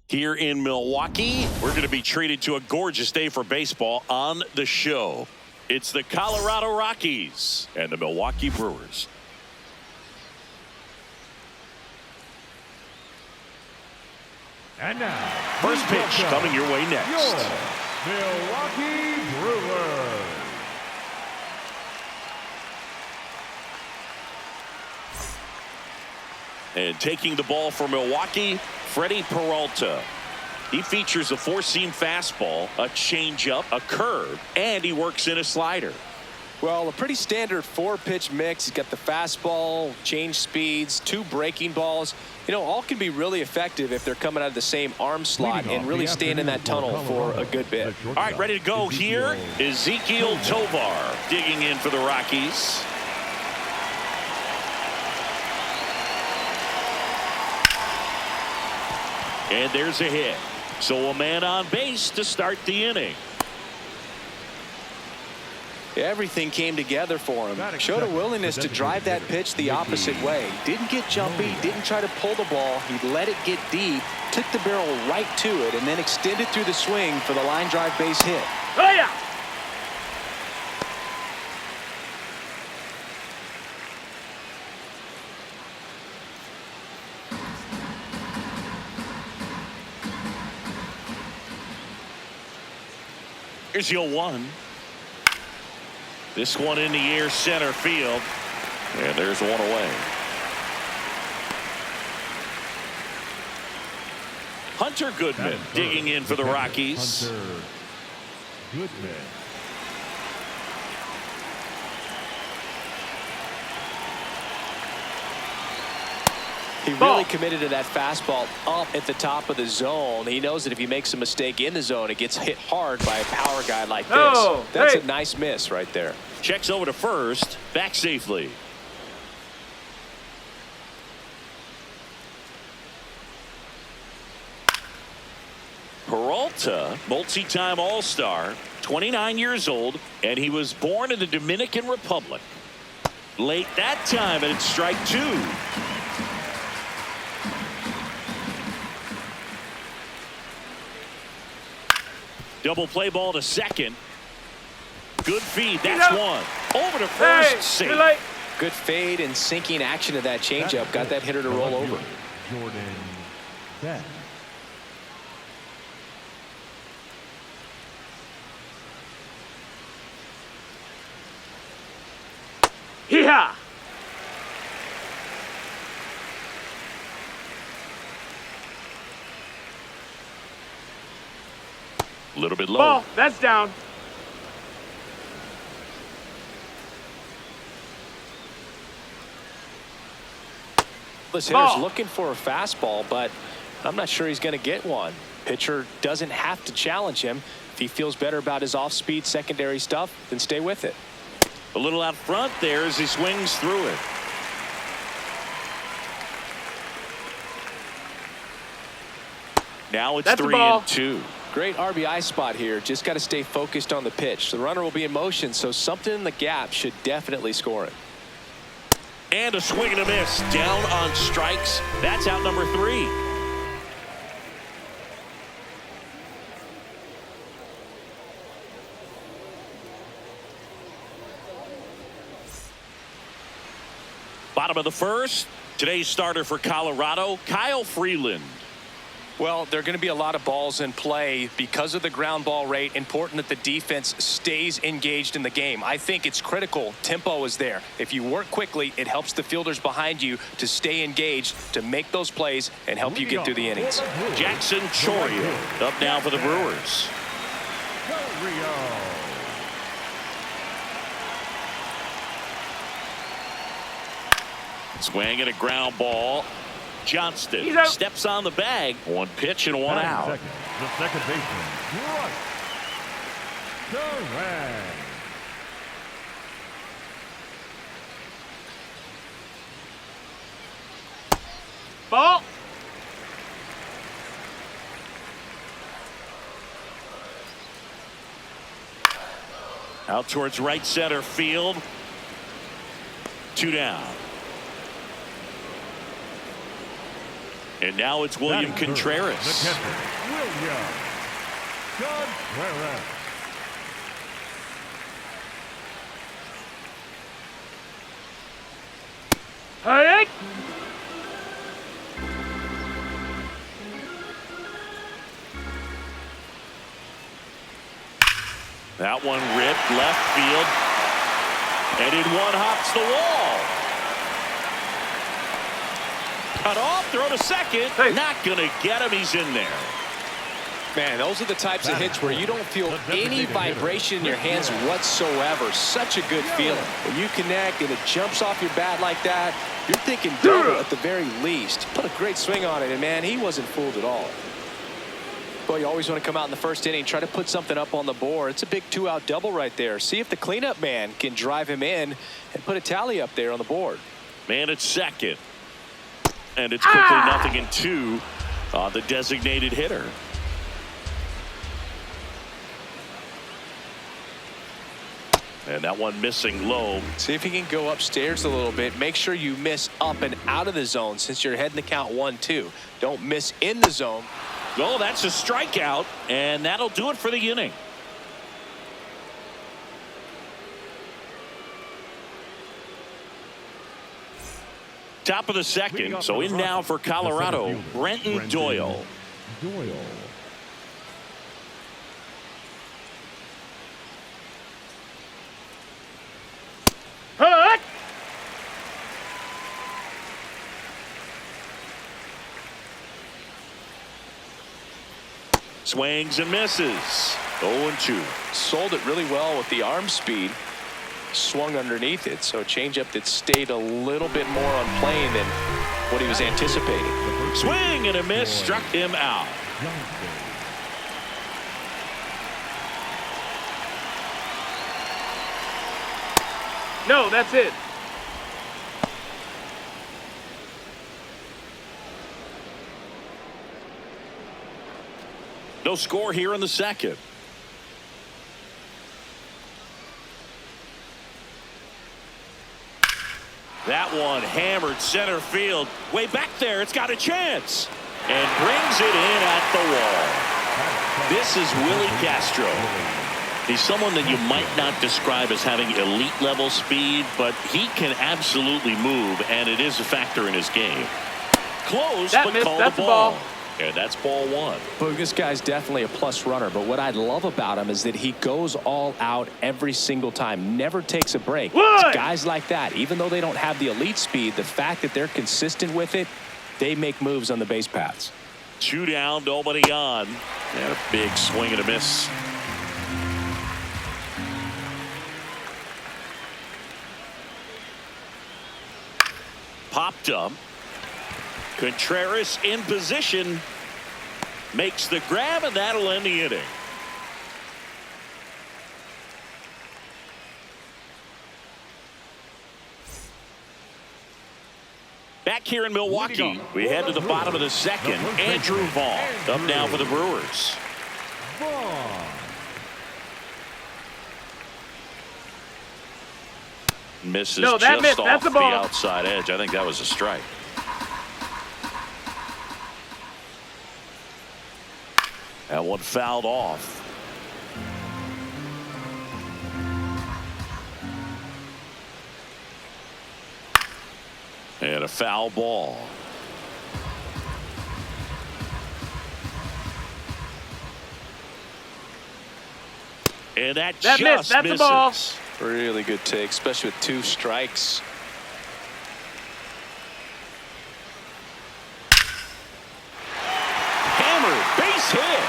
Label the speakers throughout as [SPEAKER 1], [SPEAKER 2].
[SPEAKER 1] Here in Milwaukee, we're going to be treated to a gorgeous day for baseball on the show. It's the Colorado Rockies and the Milwaukee Brewers.
[SPEAKER 2] And now,
[SPEAKER 1] first pitch coming your way next.
[SPEAKER 2] Your Milwaukee Brewers.
[SPEAKER 1] And taking the ball for Milwaukee, Freddie Peralta. He features a four-seam fastball, a changeup, a curve, and he works in a slider.
[SPEAKER 3] Well, a pretty standard four-pitch mix. He's got the fastball, change speeds, two breaking balls. You know, all can be really effective if they're coming out of the same arm slot and really staying in that tunnel for a good bit.
[SPEAKER 1] All right, ready to go here. Ezequiel Tovar digging in for the Rockies. And there's a hit. So a man on base to start the inning.
[SPEAKER 3] Everything came together for him. Showed a willingness to drive that pitch the opposite way. Didn't get jumpy, didn't try to pull the ball. He let it get deep, took the barrel right to it, and then extended through the swing for the line drive base hit.
[SPEAKER 2] Oh, yeah.
[SPEAKER 1] Here's your one. This one in the air, center field. And there's one away. Hunter Goodman digging in for the Rockies.
[SPEAKER 2] Hunter Goodman.
[SPEAKER 3] He really committed to that fastball up at the top of the zone. He knows that if he makes a mistake in the zone, it gets hit hard by a power guy like this.
[SPEAKER 2] Oh,
[SPEAKER 3] that's a nice miss right there.
[SPEAKER 1] Checks over to first, back safely. Peralta, multi-time All-Star, 29 years old, and he was born in the Dominican Republic. Late that time, and it's strike two. Double play ball to second. Good feed. That's one. Over to first. Safe.
[SPEAKER 3] Good fade and sinking action of that changeup. Got that hitter to roll over.
[SPEAKER 2] Jordan Beck.
[SPEAKER 4] Yeah.
[SPEAKER 1] A little bit low.
[SPEAKER 4] Ball. That's down.
[SPEAKER 3] This hitter's looking for a fastball, but I'm not sure he's going to get one. Pitcher doesn't have to challenge him. If he feels better about his off-speed secondary stuff, then stay with it.
[SPEAKER 1] A little out front there as he swings through it. Now it's 3-2.
[SPEAKER 3] Great RBI spot here. Just got to stay focused on the pitch. The runner will be in motion, so something in the gap should definitely score it.
[SPEAKER 1] And a swing and a miss. Down on strikes. That's out number 3. Bottom of the first. Today's starter for Colorado, Kyle Freeland.
[SPEAKER 3] Well, there are going to be a lot of balls in play because of the ground ball rate. Important that the defense stays engaged in the game. I think it's critical. Tempo is there. If you work quickly, it helps the fielders behind you to stay engaged, to make those plays, and help you get through the innings.
[SPEAKER 1] Jackson Chourio up now for the Brewers. Swing and a ground ball. Johnston steps on the bag. One pitch and one out.
[SPEAKER 2] The second baseman, Durant.
[SPEAKER 4] Ball.
[SPEAKER 1] Out towards right center field. 2 down. And now it's William
[SPEAKER 2] Batting third,
[SPEAKER 1] Contreras.
[SPEAKER 2] the catcher, William Contreras.
[SPEAKER 4] Hey!
[SPEAKER 1] That one ripped left field. And in one hops the wall. Cut off, throw to second.
[SPEAKER 4] Hey.
[SPEAKER 1] Not going to get him. He's in there.
[SPEAKER 3] Man, those are the types of hits where you don't feel any vibration in your hands whatsoever. Such a good feeling. When you connect and it jumps off your bat like that, you're thinking double at the very least. Put a great swing on it, and man, he wasn't fooled at all. Boy, you always want to come out in the first inning, try to put something up on the board. It's a big 2-out double right there. See if the cleanup man can drive him in and put a tally up there on the board.
[SPEAKER 1] Man at second. And it's quickly 0-2 on the designated hitter. And that one missing low.
[SPEAKER 3] See if he can go upstairs a little bit. Make sure you miss up and out of the zone since you're heading the count 1-2. Don't miss in the zone.
[SPEAKER 1] Oh, that's a strikeout, and that'll do it for the inning. Top of the second, so in now for Colorado, Brenton Doyle.
[SPEAKER 4] Hey!
[SPEAKER 1] Swings and misses. 0-2.
[SPEAKER 3] Sold it really well with the arm speed. Swung underneath it, so a changeup that stayed a little bit more on plane than what he was anticipating.
[SPEAKER 1] Swing and a miss, struck him out.
[SPEAKER 4] No, that's it.
[SPEAKER 1] No score here in the second. That one hammered center field. Way back there, it's got a chance. And brings it in at the wall. This is Willie Castro. He's someone that you might not describe as having elite level speed, but he can absolutely move, and it is a factor in his game. Close,
[SPEAKER 4] That
[SPEAKER 1] but
[SPEAKER 4] missed,
[SPEAKER 1] called
[SPEAKER 4] that's
[SPEAKER 1] the
[SPEAKER 4] a
[SPEAKER 1] ball.
[SPEAKER 4] ball.
[SPEAKER 1] And that's ball one.
[SPEAKER 3] But this guy's definitely a plus runner, but what I love about him is that he goes all out every single time, never takes a break.
[SPEAKER 4] What?
[SPEAKER 3] Guys like that, even though they don't have the elite speed, the fact that they're consistent with it, they make moves on the base paths.
[SPEAKER 1] 2 down, nobody on. And a big swing and a miss. Popped up. Contreras in position. Makes the grab, and that'll end the inning. Back here in Milwaukee, we head to the bottom of the second. Andrew Vaughn up now for the Brewers. Misses
[SPEAKER 4] No, that
[SPEAKER 1] just
[SPEAKER 4] missed.
[SPEAKER 1] off
[SPEAKER 4] That's a
[SPEAKER 1] the
[SPEAKER 4] ball.
[SPEAKER 1] outside edge. I think that was a strike. That one fouled off. And a foul ball. And that just
[SPEAKER 4] missed. That's
[SPEAKER 1] misses.
[SPEAKER 4] a ball.
[SPEAKER 3] Really good take, especially with 2 strikes.
[SPEAKER 1] Hammered, base hit.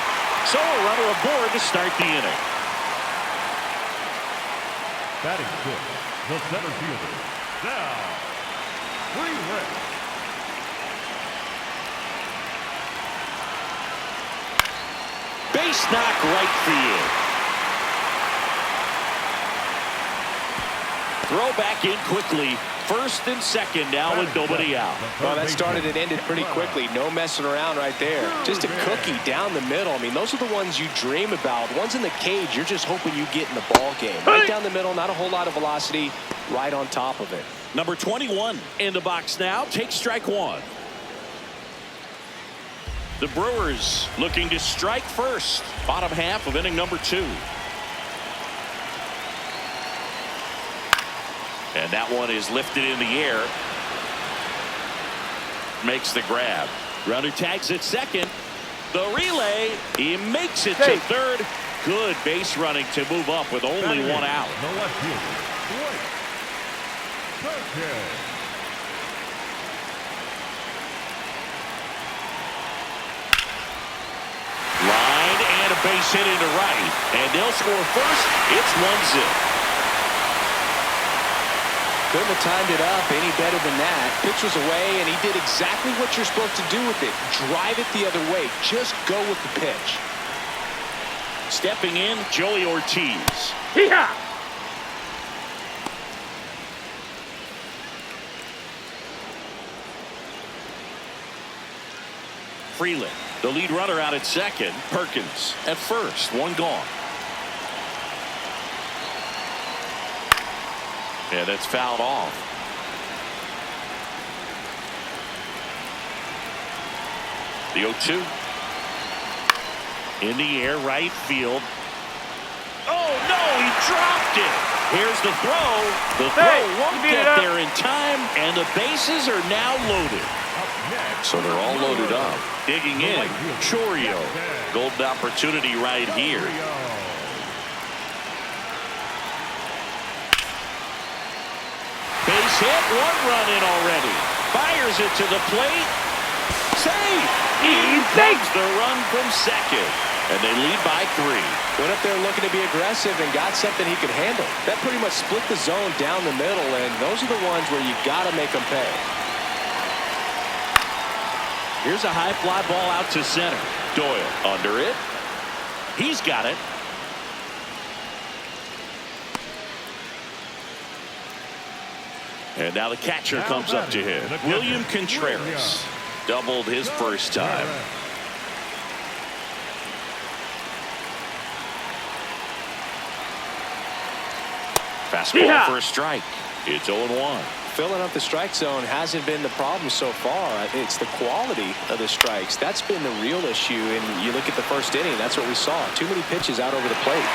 [SPEAKER 1] So a runner aboard to start the inning.
[SPEAKER 2] Batting fifth, the center fielder, now, Freeland.
[SPEAKER 1] Base knock right field. Throw back in quickly. First and second now with nobody out.
[SPEAKER 3] Well, that started and ended pretty quickly. No messing around right there. Just a cookie down the middle. I mean, those are the ones you dream about. Ones in the cage, you're just hoping you get in the ball game. Right down the middle, not a whole lot of velocity, right on top of it.
[SPEAKER 1] Number 21 in the box now. Takes strike one. The Brewers looking to strike first. Bottom half of inning number 2. And that one is lifted in the air. Makes the grab. Runner tags at second. The relay. He makes it to third. Good base running to move up with only one out.
[SPEAKER 2] The left fielder, Blake.
[SPEAKER 1] Line and a base hit into right. And they'll score first. It's 1-0.
[SPEAKER 3] Couldn't have timed it up any better than that. Pitch was away, and he did exactly what you're supposed to do with it. Drive it the other way. Just go with the pitch.
[SPEAKER 1] Stepping in, Joey Ortiz.
[SPEAKER 4] Hee-haw!
[SPEAKER 1] Freeland, the lead runner out at second. Perkins at first. One gone. And that's fouled off. The 0-2. In the air, right field. Oh, no, he dropped it. Here's the throw. The throw won't get there in time, and the bases are now loaded. So they're all loaded up. Digging in, Chourio. Golden opportunity right here. Base hit, 1 run in already. Fires it to the plate. Save! He takes the run from second. And they lead by 3.
[SPEAKER 3] Went up there looking to be aggressive and got something he could handle. That pretty much split the zone down the middle, and those are the ones where you got to make them pay.
[SPEAKER 1] Here's a high fly ball out to center. Doyle under it. He's got it. And now the catcher comes up to him. William Contreras doubled his first time. Fastball for a strike. It's 0-1.
[SPEAKER 3] Filling up the strike zone hasn't been the problem so far. It's the quality of the strikes. That's been the real issue. And you look at the first inning, that's what we saw. Too many pitches out over the plate.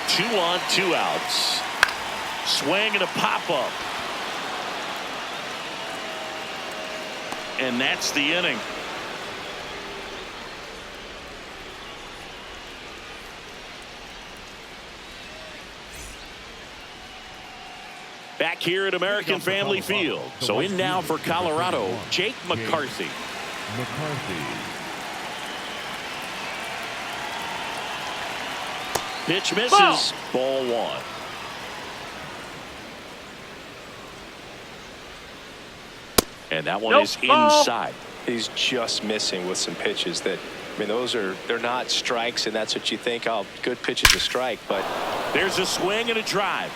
[SPEAKER 1] Two on, 2 outs. Swing and a pop-up. And that's the inning. Back here at American Family Field. So in now for Colorado, Jake McCarthy. Pitch misses. Ball 1. And that one is inside.
[SPEAKER 3] He's just missing with some pitches that, I mean, they're not strikes, and that's what you think. Oh, good pitch is a strike, but
[SPEAKER 1] there's a swing and a drive.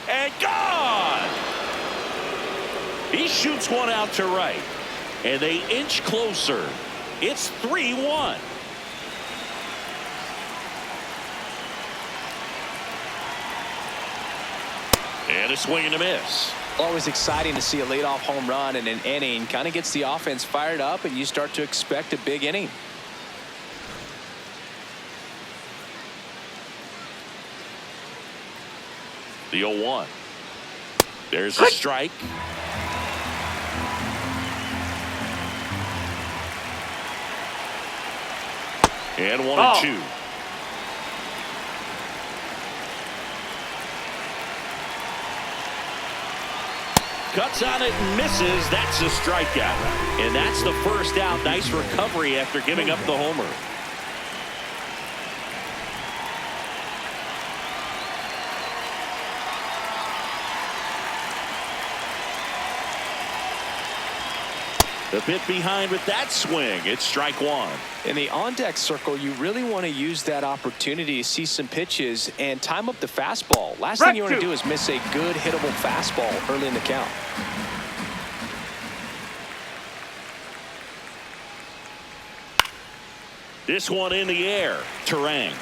[SPEAKER 1] And gone! He shoots one out to right. And they inch closer. It's 3-1. And a swing and a miss.
[SPEAKER 3] Always exciting to see a leadoff home run in an inning. Kind of gets the offense fired up, and you start to expect a big inning.
[SPEAKER 1] The 0-1. There's a strike. And 1-2. Cuts on it and misses. That's a strikeout. And that's the first out. Nice recovery after giving up the homer. The bit behind with that swing. It's strike 1.
[SPEAKER 3] In the on-deck circle, you really want to use that opportunity to see some pitches and time up the fastball. Last thing you want to do is miss a good hittable fastball early in the count.
[SPEAKER 1] This one in the air. Terang.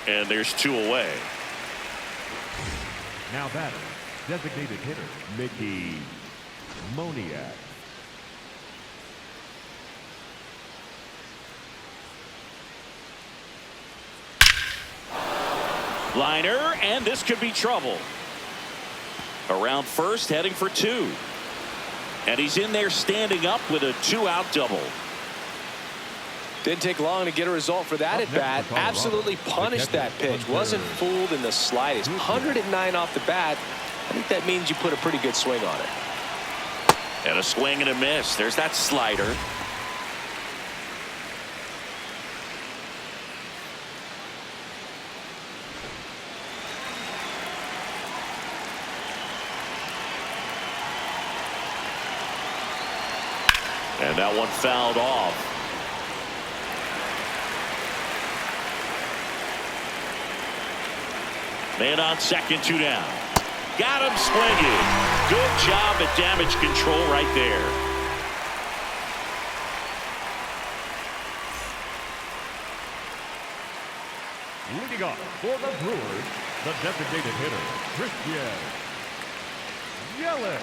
[SPEAKER 1] And there's 2 away.
[SPEAKER 2] Now batter, designated hitter, Mickey Moniak.
[SPEAKER 1] Liner, and this could be trouble. Around first, heading for two. And he's in there standing up with a 2-out double.
[SPEAKER 3] Didn't take long to get a result for that at bat. Absolutely punished that pitch. Wasn't fooled in the slightest. 109 off the bat. I think that means you put a pretty good swing on it.
[SPEAKER 1] And a swing and a miss. There's that slider. And that one fouled off. Man on second, 2 down. Got him swinging. Good job at damage control right there.
[SPEAKER 2] Leading off for the Brewers, the designated hitter, Christian Yelich.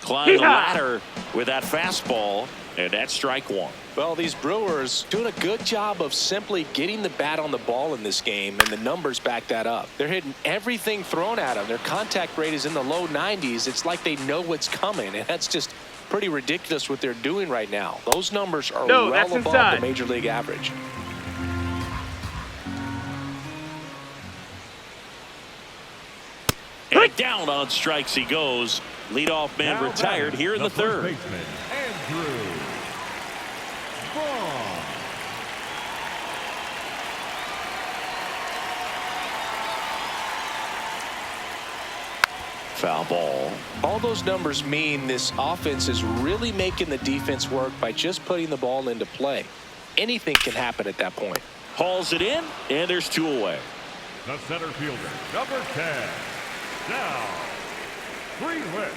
[SPEAKER 1] Climb the ladder with that fastball, and that's strike one.
[SPEAKER 3] Well, these Brewers doing a good job of simply getting the bat on the ball in this game, and the numbers back that up. They're hitting everything thrown at them. Their contact rate is in the low 90s. It's like they know what's coming, and that's just pretty ridiculous what they're doing right now. Those numbers are well above the major league average.
[SPEAKER 1] And down on strikes he goes. Leadoff man
[SPEAKER 2] now
[SPEAKER 1] retired here in the third.
[SPEAKER 2] Baseman, Andrew Vaughn.
[SPEAKER 1] Foul ball.
[SPEAKER 3] All those numbers mean this offense is really making the defense work by just putting the ball into play. Anything can happen at that point.
[SPEAKER 1] Hauls it in, and there's 2 away.
[SPEAKER 2] The center fielder, number 10, now Greenwood.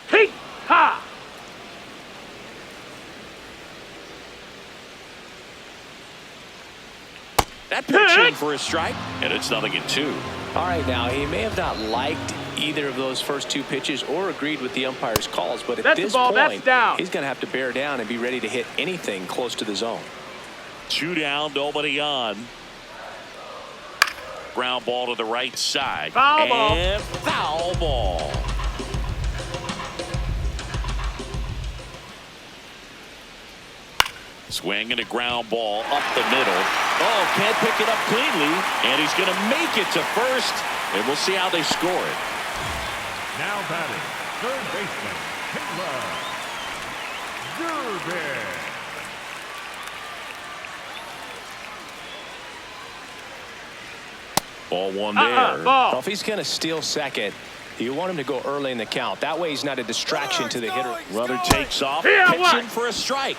[SPEAKER 4] Hey, ha!
[SPEAKER 1] That pitch in for a strike, and it's 0-2.
[SPEAKER 3] All right, now, he may have not liked either of those first 2 pitches or agreed with the umpire's calls, but at this point, he's going to have to bear down and be ready to hit anything close to the zone.
[SPEAKER 1] 2 down, nobody on. Ground ball to the right side.
[SPEAKER 4] Foul ball.
[SPEAKER 1] And foul ball. Swing and a ground ball up the middle. Oh, can't pick it up cleanly. And he's going to make it to first. And we'll see how they score it.
[SPEAKER 2] Now batting, third baseman, Taylor Durbin.
[SPEAKER 1] Ball one there.
[SPEAKER 3] Well, if he's going to steal second, you want him to go early in the count. That way he's not a distraction to the hitter.
[SPEAKER 1] Runner takes off.
[SPEAKER 4] Yeah,
[SPEAKER 1] pitching for a strike.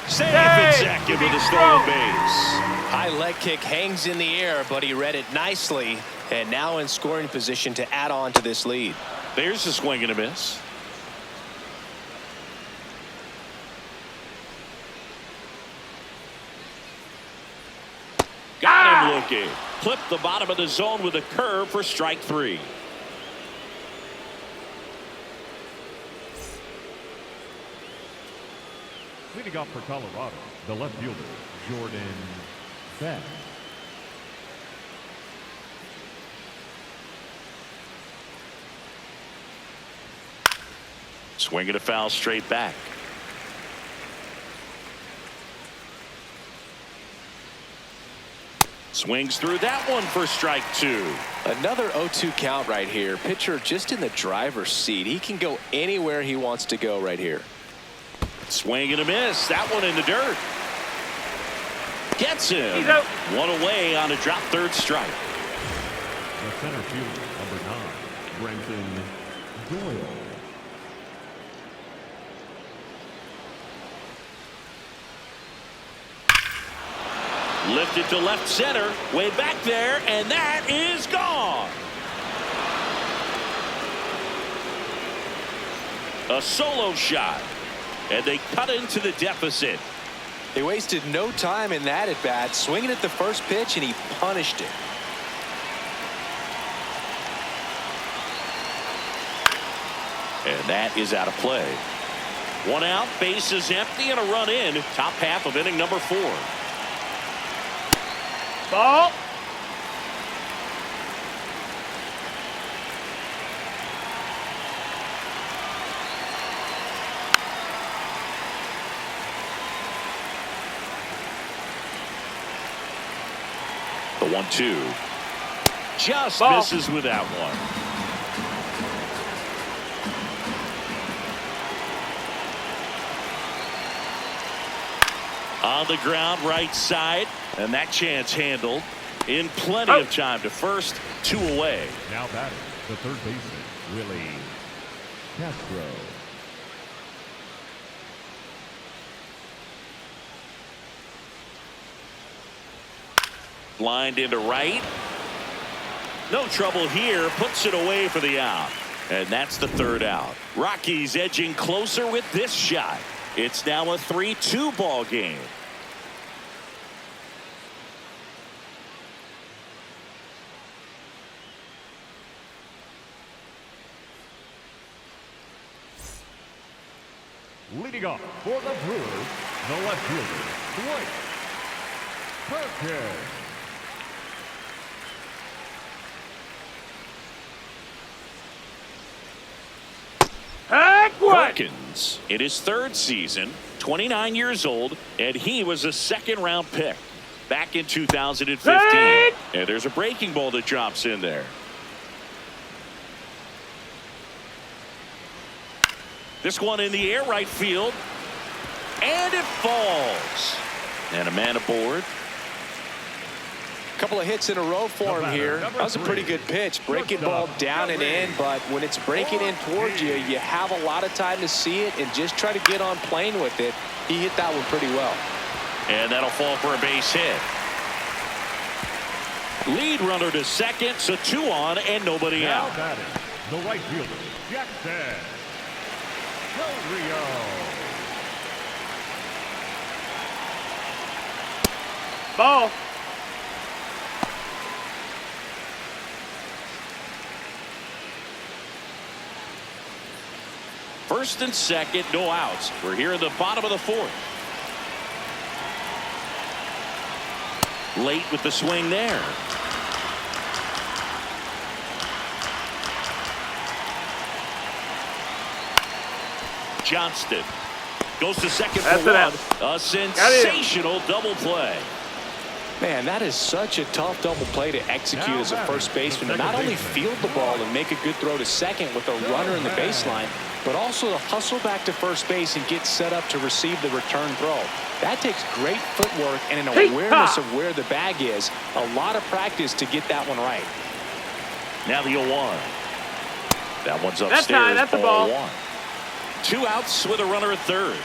[SPEAKER 1] Safe at second with a stolen base.
[SPEAKER 3] High leg kick hangs in the air, but he read it nicely. And now in scoring position to add on to this lead.
[SPEAKER 1] There's a swing and a miss. Got him looking. Clipped the bottom of the zone with a curve for strike 3.
[SPEAKER 2] Leading off for Colorado, the left fielder, Jordan Beck.
[SPEAKER 1] Swinging a foul straight back. Swings through that one for strike 2.
[SPEAKER 3] Another 0-2 count right here. Pitcher just in the driver's seat. He can go anywhere he wants to go right here.
[SPEAKER 1] Swing and a miss. That one in the dirt. Gets him.
[SPEAKER 4] He's out.
[SPEAKER 1] One away on a drop third strike.
[SPEAKER 2] The center fielder, number 9, Brenton Doyle.
[SPEAKER 1] Lifted to left center. Way back there, and that is gone. A solo shot. and they cut into the deficit.
[SPEAKER 3] They wasted no time in that at bat, swinging at the first pitch, and he punished it.
[SPEAKER 1] And that is out of play. One out, bases empty, and a run in. Top half of inning number 4.
[SPEAKER 4] Ball.
[SPEAKER 1] The 1-2. Just
[SPEAKER 4] Ball.
[SPEAKER 1] misses with that one. On the ground, right side, and that chance handled in plenty of time to first. 2 away.
[SPEAKER 2] Now batting, the third baseman, Willie Castro.
[SPEAKER 1] Lined into right. No trouble here. Puts it away for the out. And that's the 3rd out. Rockies edging closer with this shot. It's now a 3-2 ball game.
[SPEAKER 2] Leading off for the Brewers, the left fielder, Dwight Perkins.
[SPEAKER 4] Heck what?
[SPEAKER 1] Perkins in his 3rd season, 29 years old, and he was a 2nd-round pick back in 2015.
[SPEAKER 4] Hey!
[SPEAKER 1] And there's a breaking ball that drops in there. This one in the air, right field, and it falls. And a man aboard.
[SPEAKER 3] Couple of hits in a row for him here. That was a pretty good pitch. Breaking ball down and in, but when it's breaking in towards you, you have a lot of time to see it and just try to get on plane with it. He hit that one pretty well.
[SPEAKER 1] And that'll fall for a base hit. Lead runner to second, so 2 on and nobody
[SPEAKER 2] Now
[SPEAKER 1] out.
[SPEAKER 2] batting, the right fielder, Jackson Del Rio.
[SPEAKER 4] Ball.
[SPEAKER 1] First and second, no outs. We're here in the bottom of the 4th. Late with the swing there. Johnston goes to second
[SPEAKER 4] That's
[SPEAKER 1] for
[SPEAKER 4] an
[SPEAKER 1] 1.
[SPEAKER 4] out.
[SPEAKER 1] A sensational double play.
[SPEAKER 3] Man, that is such a tough double play to execute as a first baseman. To not only field the ball and make a good throw to second with a runner in the baseline, but also to hustle back to first base and get set up to receive the return throw. That takes great footwork and an awareness of where the bag is. A lot of practice to get that one right.
[SPEAKER 1] Now the 0-1. That one's upstairs.
[SPEAKER 4] That's high. That's a ball.
[SPEAKER 1] 1. 2 outs with a runner at third.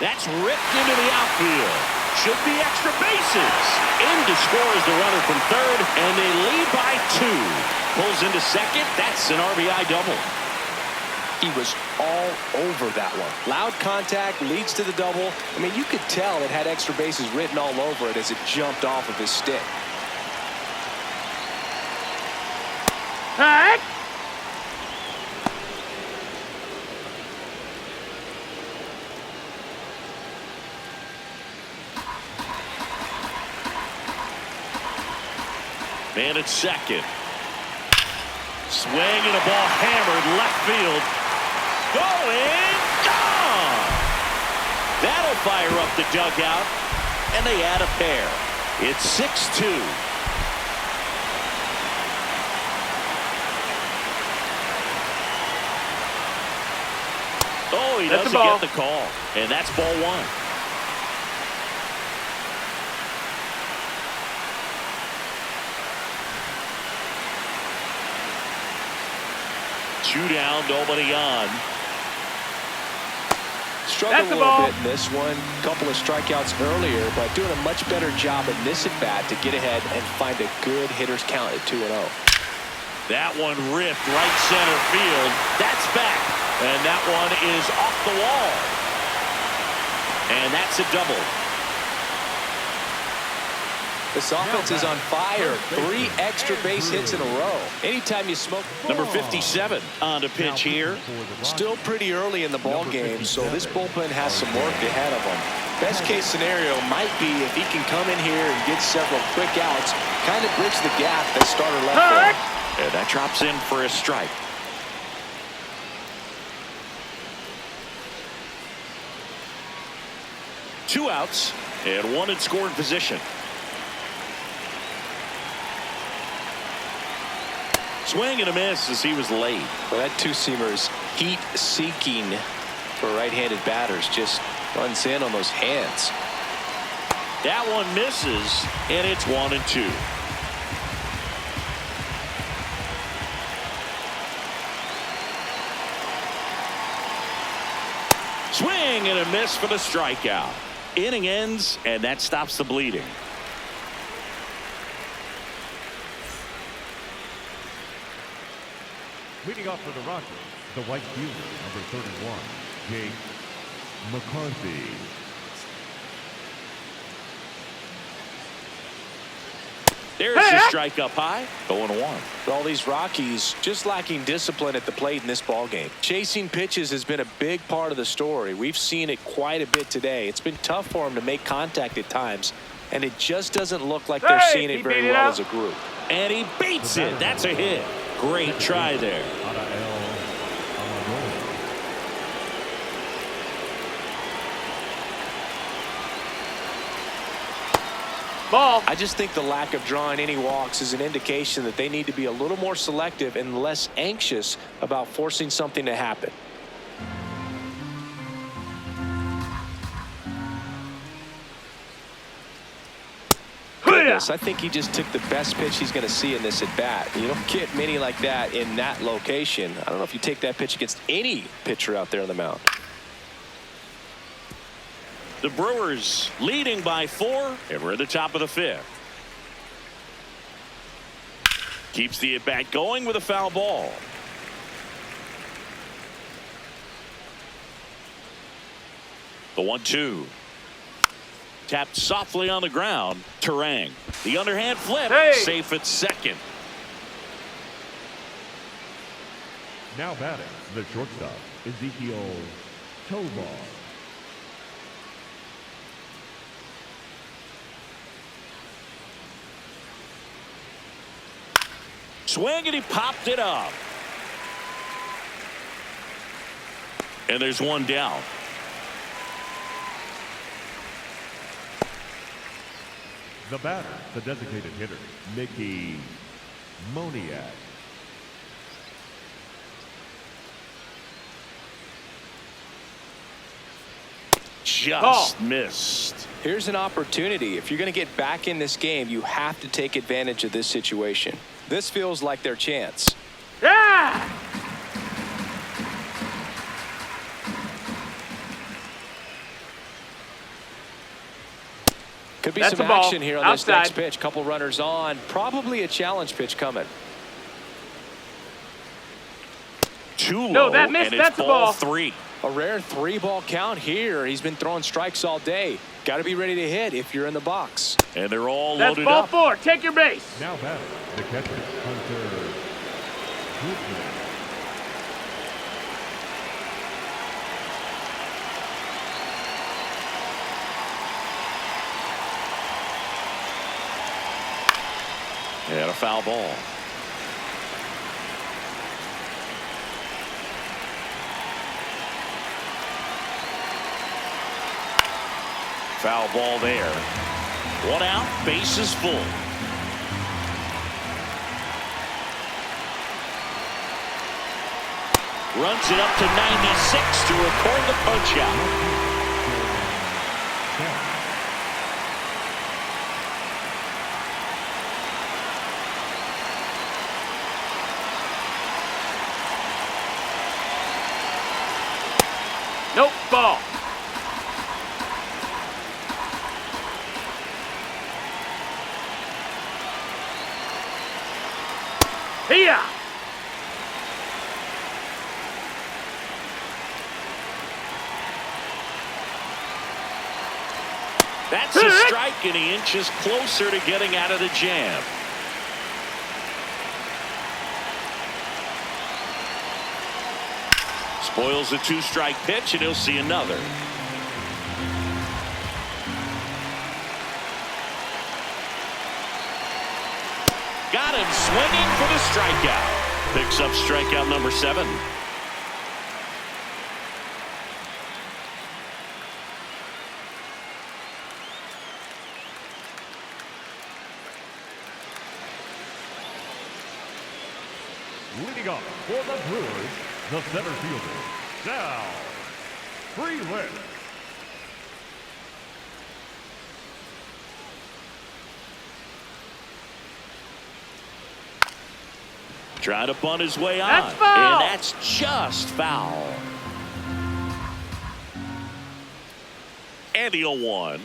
[SPEAKER 1] That's ripped into the outfield. Should be extra bases. In to score is the runner from third, and they lead by 2. Pulls into second. That's an RBI double.
[SPEAKER 3] He was all over that one. Loud contact leads to the double. I mean, you could tell it had extra bases written all over it as it jumped off of his stick.
[SPEAKER 4] Heck.
[SPEAKER 1] Man at second. Swing and a ball hammered left field. Going, gone! That'll fire up the dugout, and they add a pair. It's 6-2. Oh, he doesn't get the call, and that's ball 1. Two down, nobody on.
[SPEAKER 3] Struggled a little bit in this one. Couple of strikeouts earlier, but doing a much better job in this at bat to get ahead and find a good hitter's count at 2-0.
[SPEAKER 1] That one ripped right center field. That's back. And that one is off the wall. And that's a double.
[SPEAKER 3] This offense is on fire. 3 extra base hits in a row. Anytime you smoke.
[SPEAKER 1] Number 57 on the pitch here.
[SPEAKER 3] Still pretty early in the ball game, so this bullpen has some work ahead of them. Best case scenario might be if he can come in here and get several quick outs, kind of bridge the gap that starter left for him.
[SPEAKER 1] And that drops in for a strike. Two outs and one in scoring position. Swing and a miss as he was late.
[SPEAKER 3] Well, that two-seamer is heat-seeking for right-handed batters. Just runs in on those hands.
[SPEAKER 1] That one misses, and it's 1-2. Swing and a miss for the strikeout. Inning ends, and that stops the bleeding.
[SPEAKER 2] Leading off for the Rockies, the white fielder, number 31, Jake McCarthy.
[SPEAKER 1] There's the strike up high. 0-1.
[SPEAKER 3] All these Rockies just lacking discipline at the plate in this ball game. Chasing pitches has been a big part of the story. We've seen it quite a bit today. It's been tough for them to make contact at times, and it just doesn't look like they're seeing it very well as a group.
[SPEAKER 1] And he beats it. That's a hit. Great try there.
[SPEAKER 4] Ball.
[SPEAKER 3] I just think the lack of drawing any walks is an indication that they need to be a little more selective and less anxious about forcing something to happen. Goodness, I think he just took the best pitch he's going to see in this at bat. You don't get many like that in that location. I don't know if you take that pitch against any pitcher out there on the mound.
[SPEAKER 1] The Brewers leading by 4, and we're at the top of the 5th. Keeps the at-bat going with a foul ball. The 1-2. Tapped softly on the ground. Terang. The underhand flip. Safe at second.
[SPEAKER 2] Now batting, the shortstop, Ezekiel Tovar.
[SPEAKER 1] Swing, and he popped it up. And there's one down.
[SPEAKER 2] The batter, the designated hitter, Mickey Moniak.
[SPEAKER 1] Just missed.
[SPEAKER 3] Here's an opportunity. If you're going to get back in this game, you have to take advantage of this situation. This feels like their chance.
[SPEAKER 4] Yeah!
[SPEAKER 3] Could be
[SPEAKER 4] That's
[SPEAKER 3] some
[SPEAKER 4] a ball.
[SPEAKER 3] action here on this
[SPEAKER 4] Outside.
[SPEAKER 3] next pitch. Couple runners on. Probably a challenge pitch coming.
[SPEAKER 1] Too low.
[SPEAKER 4] No, that missed.
[SPEAKER 1] And it's
[SPEAKER 4] That's a ball.
[SPEAKER 1] 3.
[SPEAKER 3] A rare 3-ball count here. He's been throwing strikes all day. Got to be ready to hit if you're in the box.
[SPEAKER 1] And they're all
[SPEAKER 4] That's
[SPEAKER 1] loaded
[SPEAKER 4] ball
[SPEAKER 1] up.
[SPEAKER 4] 4. Take your base.
[SPEAKER 2] Now batting, the catcher, Hunter Goodman.
[SPEAKER 1] And a foul ball. Foul ball there. 1 out, bases full. Runs it up to 96 to record the punch out.
[SPEAKER 4] Nope. Ball. Here.
[SPEAKER 1] That's a strike, and he inches closer to getting out of the jam. Spoils a 2-strike pitch, and he'll see another. Got him swinging for the strikeout. Picks up strikeout number 7.
[SPEAKER 2] Leading off for the Brewers, the center fielder, now, Freeland.
[SPEAKER 1] Trying to bunt his way on.
[SPEAKER 4] That's foul.
[SPEAKER 1] And that's just foul. And the 0-1.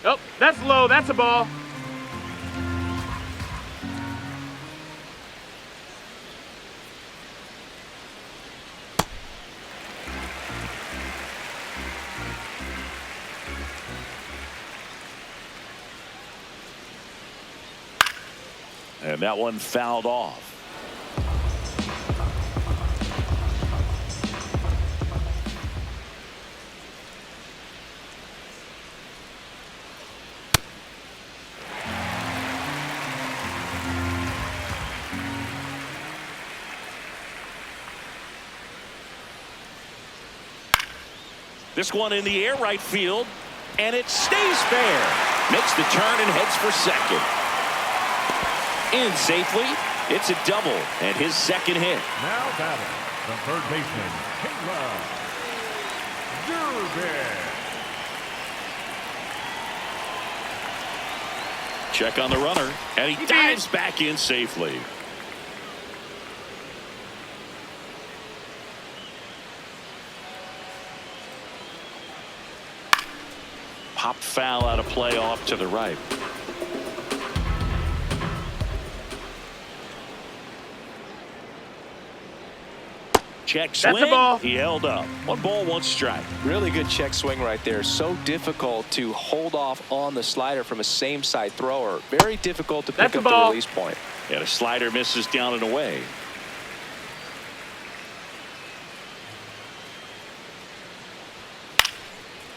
[SPEAKER 4] Oh, that's low. That's a ball.
[SPEAKER 1] And that one fouled off. This one in the air right field, and it stays fair. Makes the turn and heads for second. In safely. It's a double and his second hit.
[SPEAKER 2] Now batting, the third baseman, Durbin.
[SPEAKER 1] Check on the runner, and he dives back in safely. Pop foul out of play off to the right. Check swing.
[SPEAKER 4] That's a ball.
[SPEAKER 1] He held up. 1 ball, 1 strike.
[SPEAKER 3] Really good check swing right there. So difficult to hold off on the slider from a same side thrower. Very difficult to pick up the release point.
[SPEAKER 1] And a slider misses down and away.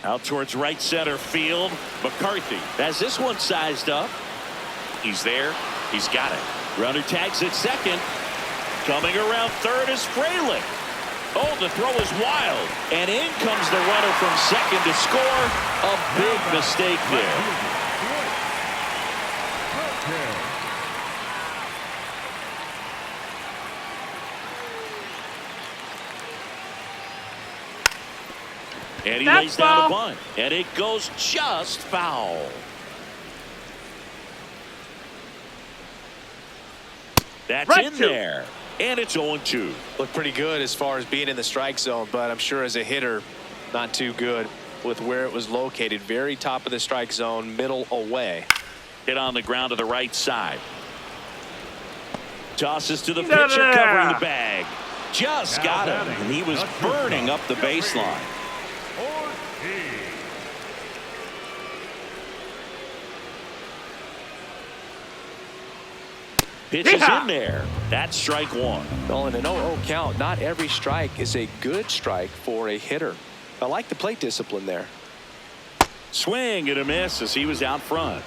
[SPEAKER 1] Out towards right center field. McCarthy has this one sized up. He's there. He's got it. Runner tags at second. Coming around third is Frelick. Oh, the throw is wild. And in comes the runner from second to score. A big mistake there. And he lays down a bunt. And it goes just foul. That's in there. And it's 0-2.
[SPEAKER 3] Looked pretty good as far as being in the strike zone, but I'm sure as a hitter, not too good with where it was located. Very top of the strike zone, middle away.
[SPEAKER 1] Hit on the ground to the right side. Tosses to the pitcher covering the bag. Just got him, and he was burning up the baseline. Pitch is in there. That's strike 1.
[SPEAKER 3] Well, in an 0-0 count, not every strike is a good strike for a hitter. I like the plate discipline there.
[SPEAKER 1] Swing and a miss as he was out front.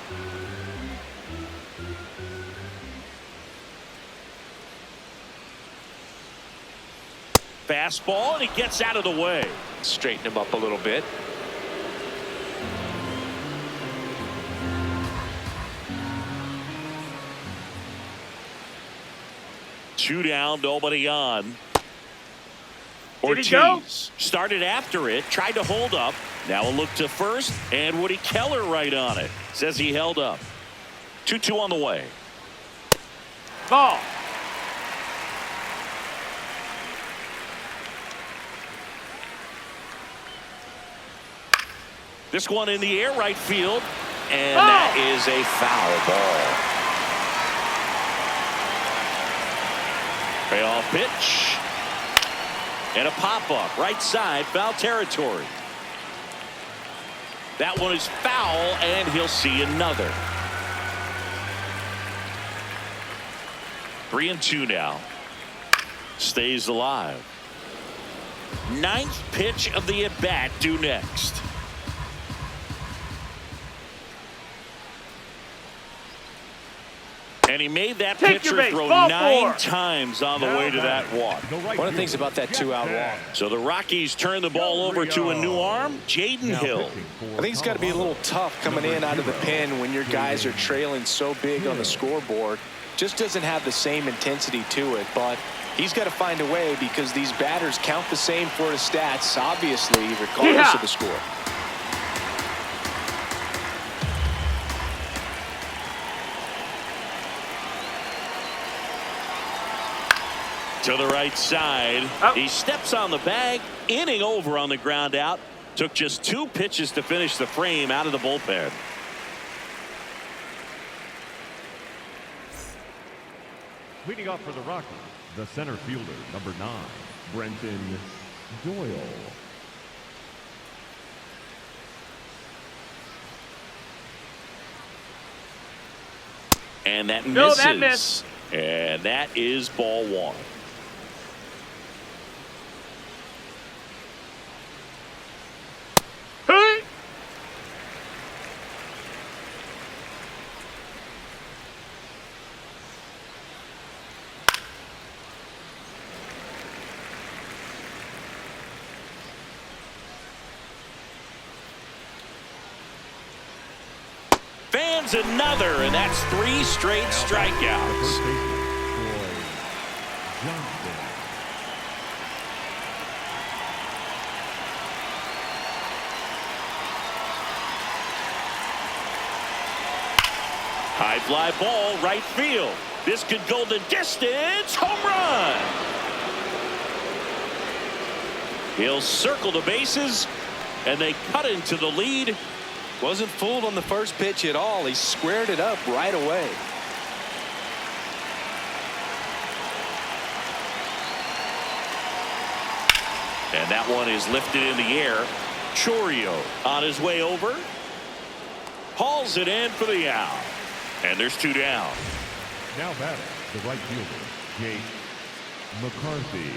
[SPEAKER 1] Fastball, and he gets out of the way.
[SPEAKER 3] Straighten him up a little bit.
[SPEAKER 1] Two down, nobody on. Ortiz started after it, tried to hold up. Now a look to first, and Woody Keller right on it. Says he held up. 2-2 on the way.
[SPEAKER 4] Ball.
[SPEAKER 1] This one in the air right field, and that is a foul ball. Payoff pitch. And a pop-up right side, foul territory. That one is foul, and he'll see another. 3-2 now. Stays alive. 9th pitch of the at-bat due next. And he made that pitcher throw 9 times on the way to that walk.
[SPEAKER 3] One of the things about that 2-out walk.
[SPEAKER 1] So the Rockies turn the ball over to a new arm, Jaden Hill.
[SPEAKER 3] I think it's got to be a little tough coming in out of the pen when your guys are trailing so big on the scoreboard. Just doesn't have the same intensity to it, but he's got to find a way because these batters count the same for his stats, obviously, regardless of the score.
[SPEAKER 1] To the right side. He steps on the bag. Inning over on the ground out. Took just 2 pitches to finish the frame out of the bullpen.
[SPEAKER 2] Leading off for the Rockies, the center fielder, number 9, Brenton Doyle.
[SPEAKER 1] And that misses.
[SPEAKER 4] No, that missed.
[SPEAKER 1] And that is ball 1.
[SPEAKER 4] Hey!
[SPEAKER 1] Fans another, and that's 3 straight strikeouts.
[SPEAKER 2] First baseman, Troy Johnston.
[SPEAKER 1] High fly ball, right field. This could go the distance. Home run. He'll circle the bases, and they cut into the lead.
[SPEAKER 3] Wasn't fooled on the first pitch at all. He squared it up right away.
[SPEAKER 1] And that one is lifted in the air. Chorio on his way over. Hauls it in for the out. And there's 2 down.
[SPEAKER 2] Now batting, the right fielder, Jake McCarthy.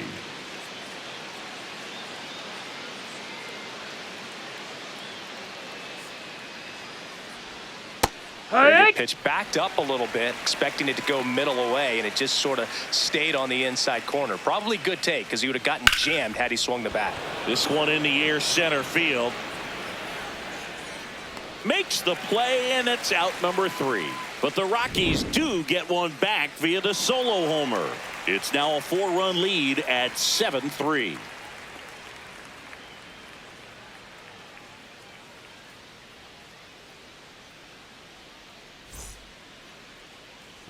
[SPEAKER 3] The pitch backed up a little bit, expecting it to go middle away, and it just sort of stayed on the inside corner. Probably good take because he would have gotten jammed had he swung the bat.
[SPEAKER 1] This one in the air, center field. Makes the play, and it's out number 3. But the Rockies do get one back via the solo homer. It's now a 4-run lead at 7-3.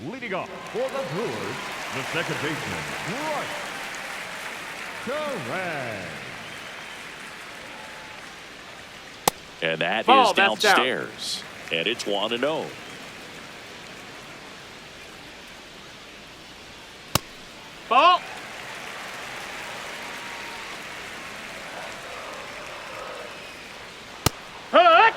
[SPEAKER 2] Leading off for the Brewers, the second baseman, Bryce Terang.
[SPEAKER 1] And that
[SPEAKER 4] Ball,
[SPEAKER 1] is
[SPEAKER 4] that's
[SPEAKER 1] downstairs. And it's 1-0.
[SPEAKER 4] Ball. Hook.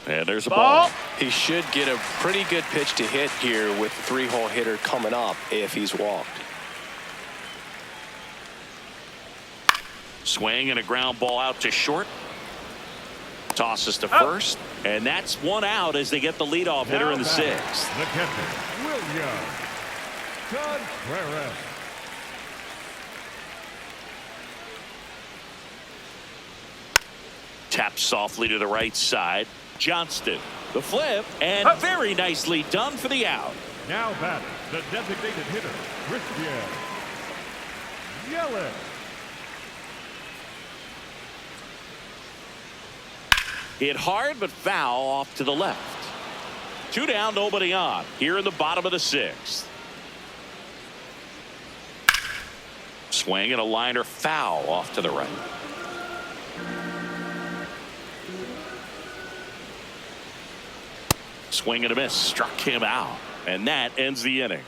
[SPEAKER 1] And there's a ball.
[SPEAKER 3] He should get a pretty good pitch to hit here with the 3-hole hitter coming up if he's walked.
[SPEAKER 1] Swing and a ground ball out to short. Tosses to first. And that's 1 out as they get the leadoff hitter in the 6th.
[SPEAKER 2] The catcher, William Contreras.
[SPEAKER 1] Taps softly to the right side. Johnston, the flip, and very nicely done for the out.
[SPEAKER 2] Now batting, the designated hitter, Christian Yelich.
[SPEAKER 1] Hit hard but foul off to the left. 2 down, nobody on. Here in the bottom of the 6th. Swing and a liner foul off to the right. Swing and a miss. Struck him out. And that ends the inning.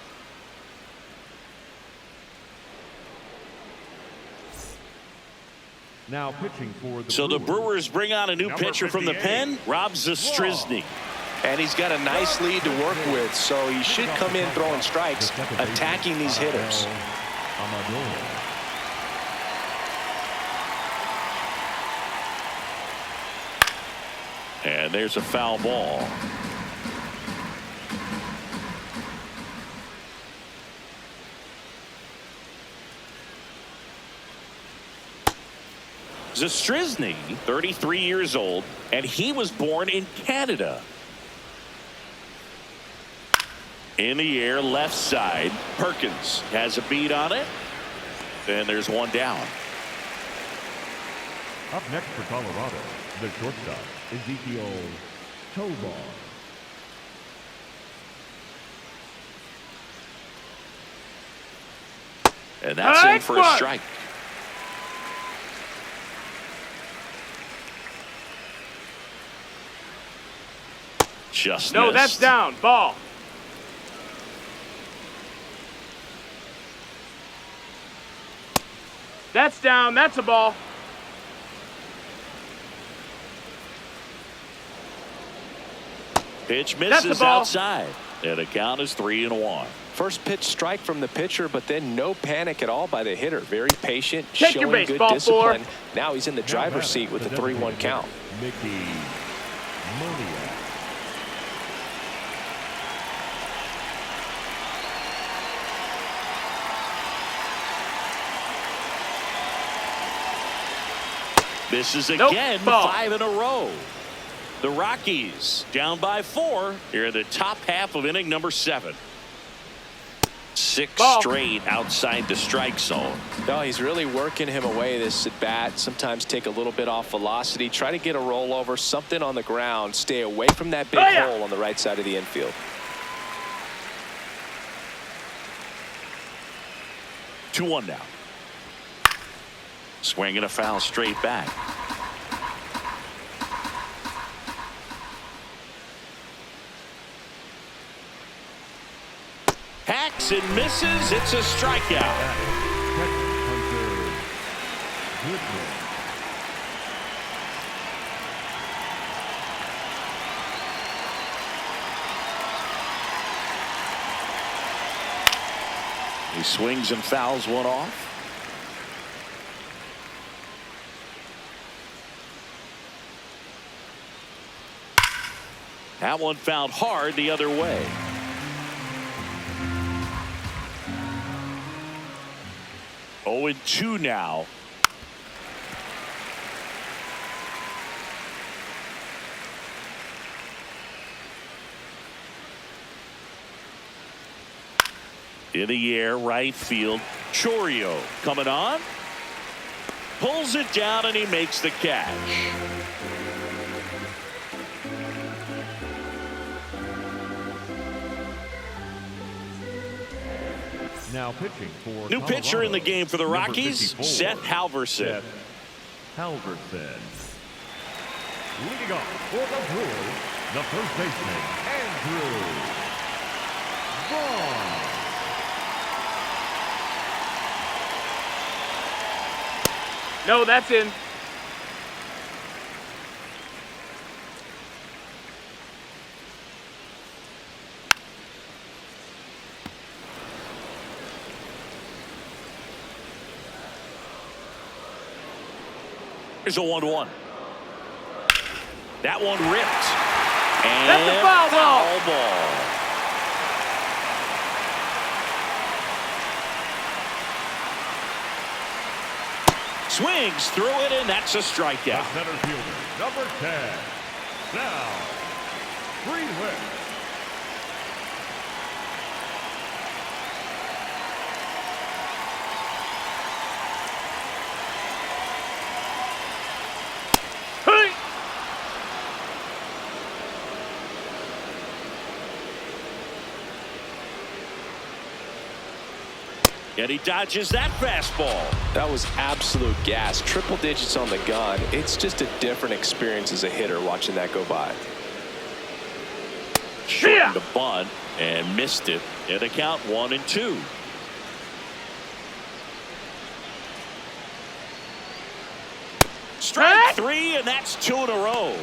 [SPEAKER 2] Now pitching for the
[SPEAKER 1] So the Brewers bring on a new pitcher from the pen, Rob Zastryzny.
[SPEAKER 3] And he's got a nice lead to work with, so he should come in throwing strikes, attacking these hitters.
[SPEAKER 1] And there's a foul ball. Zastryzny, 33 years old, and he was born in Canada. In the air, left side. Perkins has a beat on it. And there's one down.
[SPEAKER 2] Up next for Colorado, the shortstop, Ezekiel Tovar.
[SPEAKER 1] And that's in for a strike. Just
[SPEAKER 4] No,
[SPEAKER 1] missed.
[SPEAKER 4] that's down. Ball. That's down. That's a ball.
[SPEAKER 1] Pitch
[SPEAKER 4] That's
[SPEAKER 1] misses
[SPEAKER 4] the ball.
[SPEAKER 1] outside. And the count is 3-1.
[SPEAKER 3] First pitch strike from the pitcher, but then no panic at all by the hitter. Very patient,
[SPEAKER 4] Take your
[SPEAKER 3] showing good
[SPEAKER 4] baseball,
[SPEAKER 3] discipline.
[SPEAKER 4] four.
[SPEAKER 3] Now he's in the driver's seat with the 3-1 count.
[SPEAKER 2] Mickey Moniak.
[SPEAKER 1] Misses
[SPEAKER 4] Nope.
[SPEAKER 1] again,
[SPEAKER 4] Ball.
[SPEAKER 1] 5 in a row. The Rockies down by 4 here in the top half of inning number 7. 6
[SPEAKER 4] Ball.
[SPEAKER 1] straight outside the strike zone.
[SPEAKER 3] No, he's really working him away this at bat. Sometimes take a little bit off velocity. Try to get a rollover, something on the ground. Stay away from that big hole on the right side of the infield.
[SPEAKER 1] 2-1 now. Swinging a foul straight back. Hacks and misses. It's a strikeout. He swings and fouls one off. That one fouled hard the other way. Oh, 2 now. In the air, right field. Chourio coming on. Pulls it down and he makes the catch.
[SPEAKER 2] Now pitching for
[SPEAKER 1] New pitcher in the game for the
[SPEAKER 2] Number
[SPEAKER 1] Rockies,
[SPEAKER 2] 54,
[SPEAKER 1] Seth Halverson.
[SPEAKER 2] Halverson. Leading off for the Brewers, the first baseman, Andrew Vaughn.
[SPEAKER 4] No, that's in.
[SPEAKER 1] Here's a 1-1. That one ripped. And
[SPEAKER 4] That's a foul ball.
[SPEAKER 1] ball. Swings through it, and that's a strikeout.
[SPEAKER 2] The center fielder, number 10, Sal Freeland.
[SPEAKER 4] Hey!
[SPEAKER 1] And he dodges that fastball.
[SPEAKER 3] That was absolute gas. Triple digits on the gun. It's just a different experience as a hitter watching that go by.
[SPEAKER 1] Shortened the bunt and missed it. And a count 1-2. Strike 3, and that's 2 in a row.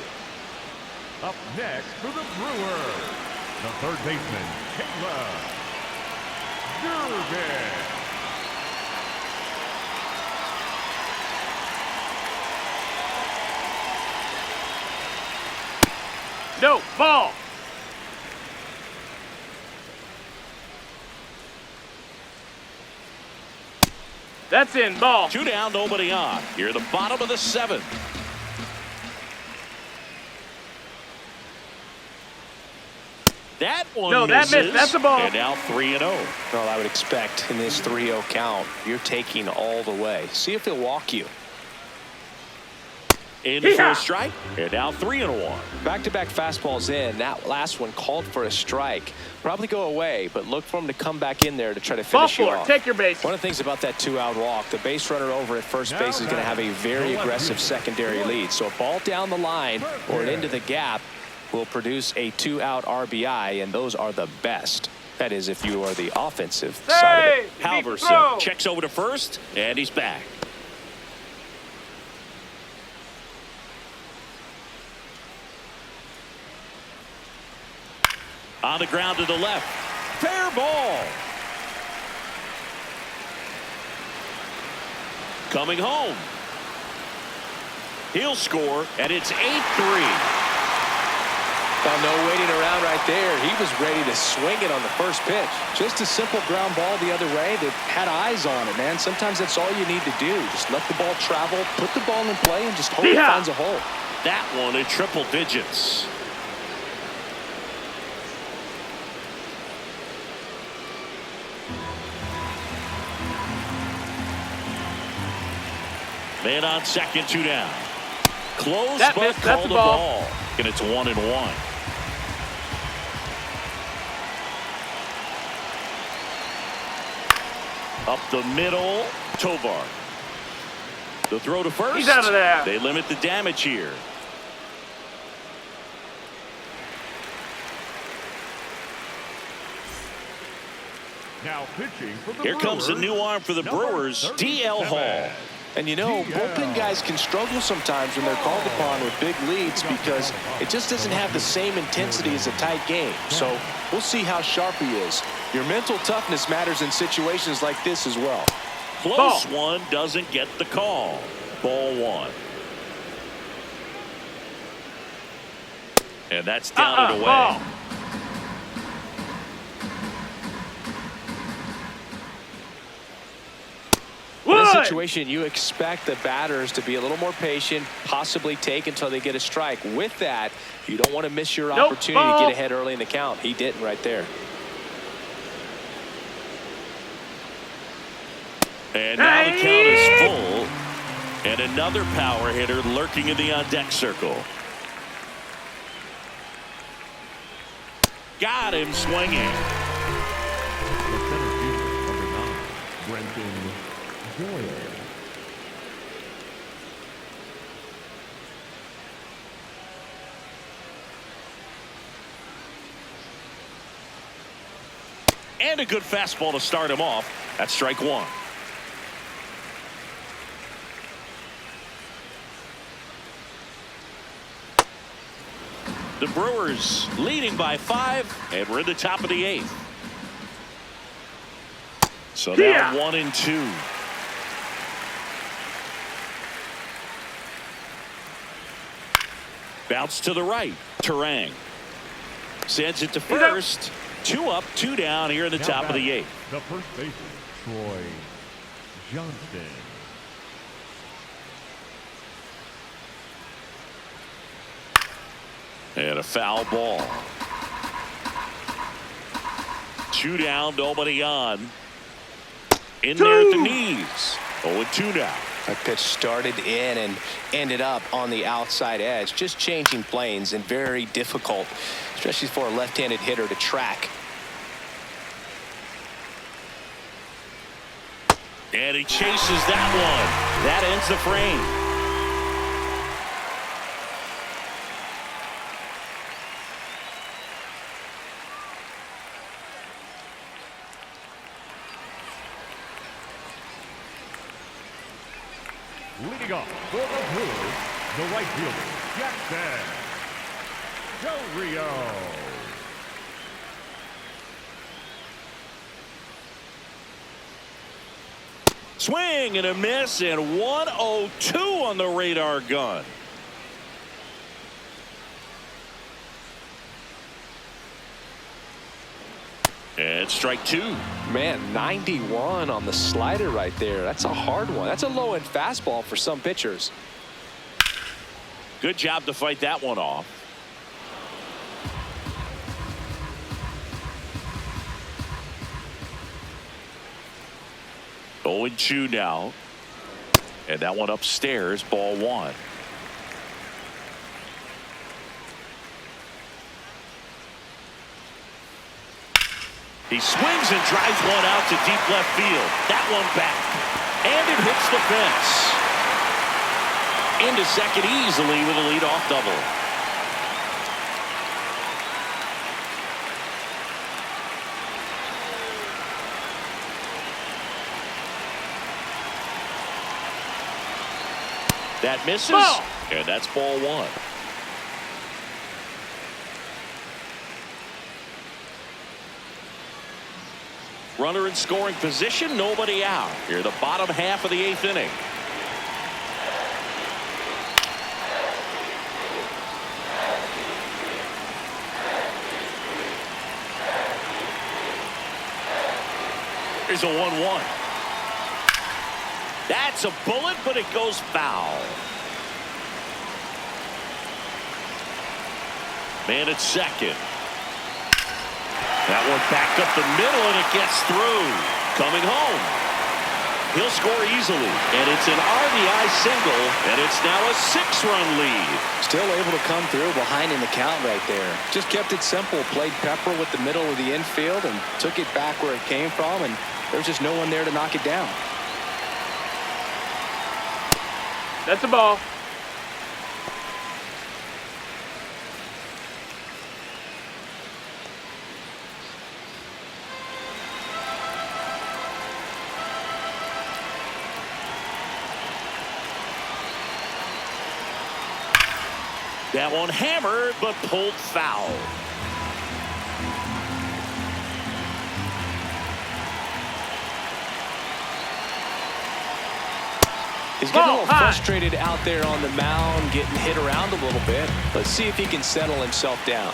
[SPEAKER 2] Up next for the Brewers, the third baseman, Caleb Durbin.
[SPEAKER 4] No, ball. That's in, ball.
[SPEAKER 1] 2 down, nobody on. Here at the bottom of the 7th. That one
[SPEAKER 4] No, that
[SPEAKER 1] misses.
[SPEAKER 4] missed. That's a ball.
[SPEAKER 1] And now 3-0.
[SPEAKER 3] Well, I would expect in this 3-0 count, you're taking all the way. See if he'll walk you.
[SPEAKER 1] In for a strike. And now 3-1.
[SPEAKER 3] Back-to-back fastballs in. That last one called for a strike. Probably go away, but look for him to come back in there to try to
[SPEAKER 4] Ball
[SPEAKER 3] finish you
[SPEAKER 4] 4.
[SPEAKER 3] off.
[SPEAKER 4] Take your base.
[SPEAKER 3] One of the things about that 2-out walk, the base runner over at first base is going to have a very aggressive secondary lead. So a ball down the line or into the gap will produce a 2-out RBI, and those are the best. That is, if you are the offensive side of it.
[SPEAKER 1] Halverson checks over to first, and he's back. On the ground to the left. Fair ball. Coming home. He'll score, and it's 8-3.
[SPEAKER 3] Well, no waiting around right there. He was ready to swing it on the first pitch. Just a simple ground ball the other way that had eyes on it, man. Sometimes that's all you need to do. Just let the ball travel, put the ball in play, and just hope it finds a hole.
[SPEAKER 1] That one in triple digits. Man on second, 2 down. Close,
[SPEAKER 4] That
[SPEAKER 1] but
[SPEAKER 4] missed. That's
[SPEAKER 1] called
[SPEAKER 4] a
[SPEAKER 1] a
[SPEAKER 4] ball.
[SPEAKER 1] ball. And it's 1-1. Up the middle, Tovar. The throw to first.
[SPEAKER 4] He's out of there.
[SPEAKER 1] They limit the damage here.
[SPEAKER 2] Now pitching for the
[SPEAKER 1] Here comes the
[SPEAKER 2] Brewers,
[SPEAKER 1] new arm for the
[SPEAKER 2] number
[SPEAKER 1] Brewers, D.L. Hall.
[SPEAKER 2] 37.
[SPEAKER 3] And you know, bullpen guys can struggle sometimes when they're called upon with big leads because it just doesn't have the same intensity as a tight game. So we'll see how sharp he is. Your mental toughness matters in situations like this as well.
[SPEAKER 1] Close one doesn't get the call. Ball 1. And that's down and away.
[SPEAKER 4] Ball.
[SPEAKER 3] In a situation, you expect the batters to be a little more patient, possibly take until they get a strike. With that, you don't want to miss your opportunity to get ahead early in the count. He didn't right there.
[SPEAKER 1] And now the count is full. And another power hitter lurking in the on-deck circle. Got him swinging.
[SPEAKER 2] The center fielder, number 9, Brenton Doyle.
[SPEAKER 1] And a good fastball to start him off. That's strike 1. The Brewers leading by 5, and we're in the top of the 8th. So now 1-2. Bounce to the right. Terang sends it to first. 2 up, 2 down here in the top of the 8th.
[SPEAKER 2] The first baseman, Troy Johnston.
[SPEAKER 1] And a foul ball. 2 down, nobody on. In there at the knees. 0-2 now.
[SPEAKER 3] That pitch started in and ended up on the outside edge. Just changing planes and very difficult, especially for a left-handed hitter to track.
[SPEAKER 1] And he chases that one. That ends the frame.
[SPEAKER 2] Leading off for the Brewers, the right fielder, Jackson Del Rio.
[SPEAKER 1] Swing and a miss, and 102 on the radar gun. And strike two.
[SPEAKER 3] Man, 91 on the slider right there. That's a hard one. That's a low-end fastball for some pitchers.
[SPEAKER 1] Good job to fight that one off. Oh, and 2 now. And that one upstairs, ball 1. He swings and drives one out to deep left field. That one back. And it hits the fence. Into second easily with a leadoff double. That misses.
[SPEAKER 4] Ball.
[SPEAKER 1] And that's ball 1. Runner in scoring position, nobody out. Here, the bottom half of the 8th inning. Here's a 1-1. That's a bullet, but it goes foul. Man at second. That one back up the middle, and it gets through. Coming home. He'll score easily, and it's an RBI single, and it's now a 6-run lead.
[SPEAKER 3] Still able to come through behind in the count right there. Just kept it simple, played pepper with the middle of the infield, and took it back where it came from, and there's just no one there to knock it down.
[SPEAKER 4] That's a ball.
[SPEAKER 1] That one hammered, but pulled foul.
[SPEAKER 3] He's getting a little frustrated out there on the mound, getting hit around a little bit. Let's see if he can settle himself down.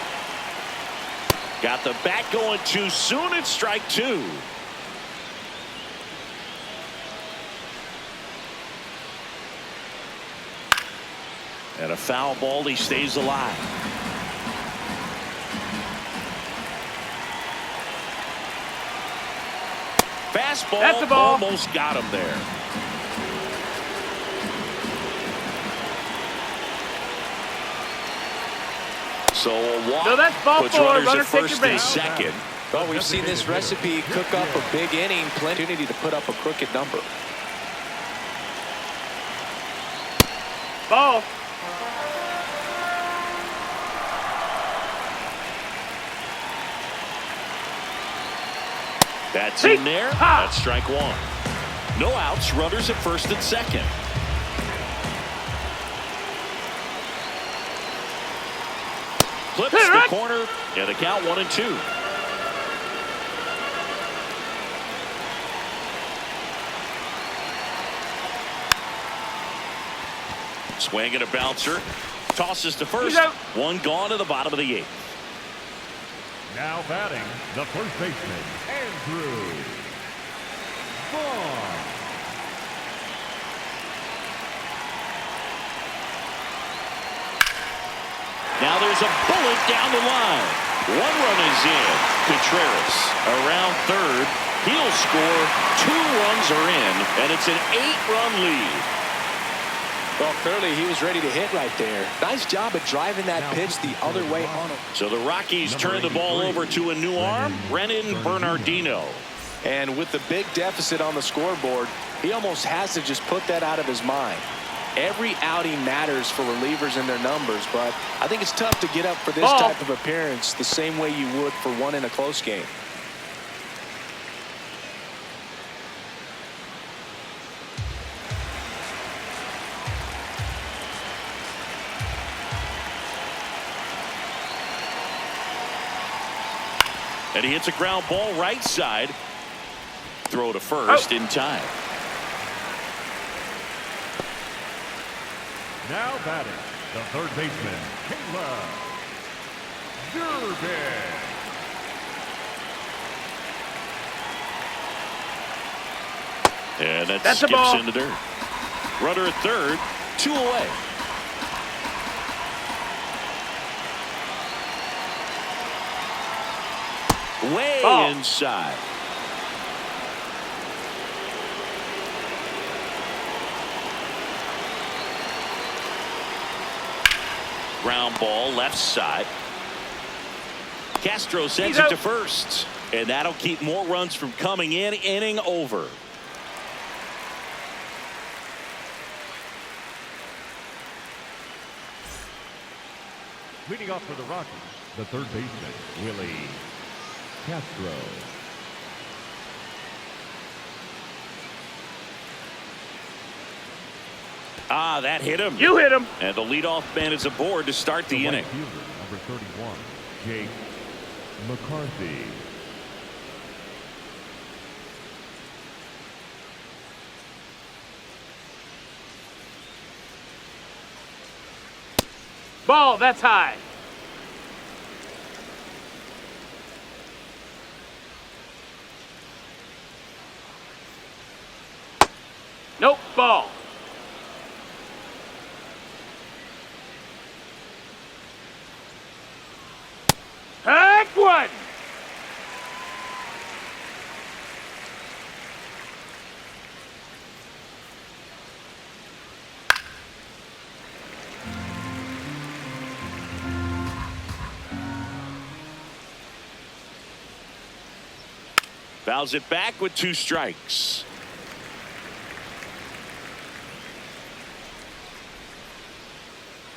[SPEAKER 1] Got the bat going too soon. It's strike 2. And a foul ball. He stays alive. Fastball.
[SPEAKER 4] That's a ball.
[SPEAKER 1] Almost got him there. So a walk.
[SPEAKER 4] No, that's ball
[SPEAKER 1] puts
[SPEAKER 4] 4.
[SPEAKER 1] runners
[SPEAKER 4] Runner,
[SPEAKER 1] at
[SPEAKER 4] take your
[SPEAKER 1] first and
[SPEAKER 4] base.
[SPEAKER 1] second.
[SPEAKER 3] Well, we've seen this recipe cook up a big inning, plenty to put up a crooked number.
[SPEAKER 4] Ball.
[SPEAKER 1] That's in there. That's strike 1. No outs. Runners at first and second. Clips the corner, and the count 1-2. Swing and a bouncer. Tosses to first. 1 gone to the bottom of the 8th.
[SPEAKER 2] Now batting, the first baseman, Andrew Vaughn.
[SPEAKER 1] Now there's a bullet down the line. 1 run is in. Contreras around third. He'll score. 2 runs are in, and it's an 8-run lead.
[SPEAKER 3] Well, clearly he was ready to hit right there. Nice job of driving that pitch the other way on him.
[SPEAKER 1] So the Rockies turn the ball over to a new arm, Brennan Bernardino.
[SPEAKER 3] And with the big deficit on the scoreboard, he almost has to just put that out of his mind. Every outing matters for relievers and their numbers, but I think it's tough to get up for this type of appearance the same way you would for one in a close game.
[SPEAKER 1] And he hits a ground ball right side. Throw to first in time.
[SPEAKER 2] Now batting, the third baseman, Caleb Durbin.
[SPEAKER 1] And that
[SPEAKER 4] That's a
[SPEAKER 1] skips
[SPEAKER 4] ball.
[SPEAKER 1] in the dirt. Runner at third, 2 away. Way
[SPEAKER 4] Ball.
[SPEAKER 1] inside. Ground ball left side. Castro sends
[SPEAKER 4] He's
[SPEAKER 1] it
[SPEAKER 4] out.
[SPEAKER 1] to first. And that'll keep more runs from coming in. Inning over.
[SPEAKER 2] Leading off for the Rockies, the third baseman, Willie Castro.
[SPEAKER 1] That hit him.
[SPEAKER 4] You hit him.
[SPEAKER 1] And the leadoff man is aboard to start the inning.
[SPEAKER 2] Right fielder, number 31, Jake McCarthy.
[SPEAKER 4] Ball, that's high. Nope, ball. Heck one.
[SPEAKER 1] Fouls it back with 2 strikes.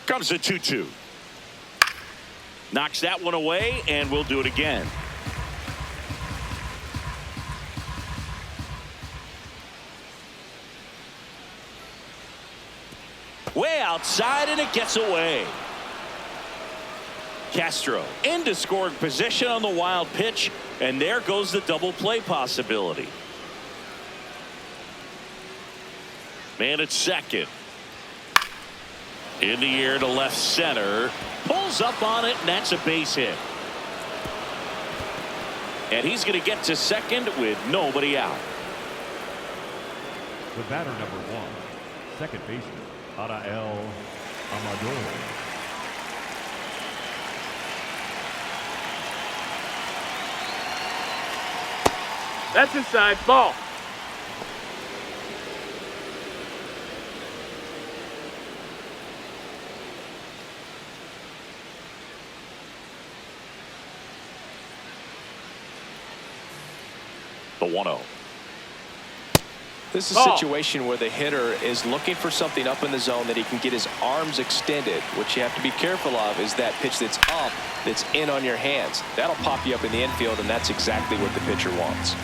[SPEAKER 1] Comes a 2-2. Knocks that one away, and we'll do it again. Way outside, and it gets away. Castro into scoring position on the wild pitch, and there goes the double play possibility. Man at second. In the air to left center. Pulls up on it, and that's a base hit. And he's going to get to second with nobody out.
[SPEAKER 2] The batter, number 1, second baseman, Arael Amador.
[SPEAKER 4] That's inside. Ball.
[SPEAKER 1] The 1-0.
[SPEAKER 3] This is a
[SPEAKER 4] Ball.
[SPEAKER 3] situation where the hitter is looking for something up in the zone that he can get his arms extended. What you have to be careful of is that pitch that's up, that's in on your hands. That'll pop you up in the infield, and that's exactly what the pitcher wants.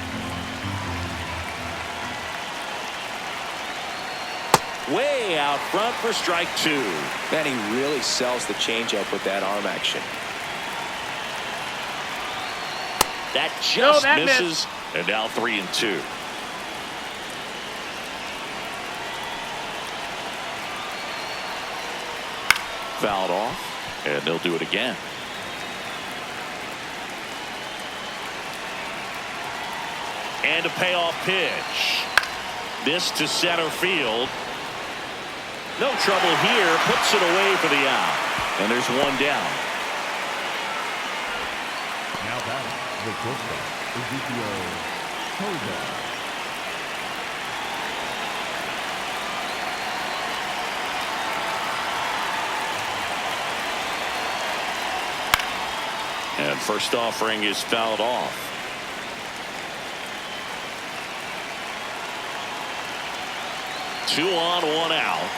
[SPEAKER 1] Way out front for strike 2.
[SPEAKER 3] Man, he really sells the changeup with that arm action.
[SPEAKER 1] That just
[SPEAKER 4] that
[SPEAKER 1] misses.
[SPEAKER 4] missed.
[SPEAKER 1] And now 3-2. Fouled off, and they'll do it again. And a payoff pitch. This to center field. No trouble here. Puts it away for the out. And there's one down.
[SPEAKER 2] Now batting, the shortstop, Ezekiel Toza.
[SPEAKER 1] And first offering is fouled off. Two on, one out.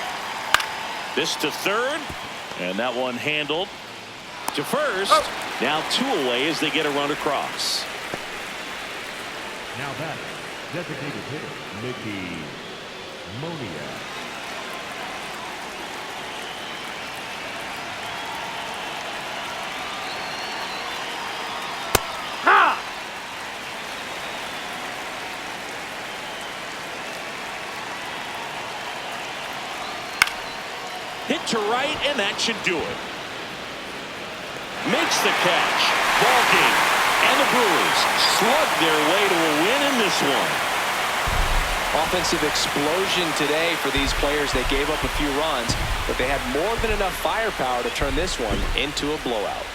[SPEAKER 1] This to third, and that one handled to first. Now 2 away as they get a run across.
[SPEAKER 2] Now batting, designated hitter, Mickey Moniak.
[SPEAKER 4] Ha!
[SPEAKER 1] to right, and that should do it. Makes the catch. Ball game. And the Brewers slug their way to a win in this one.
[SPEAKER 3] Offensive explosion today for these players. They gave up a few runs, but they had more than enough firepower to turn this one into a blowout.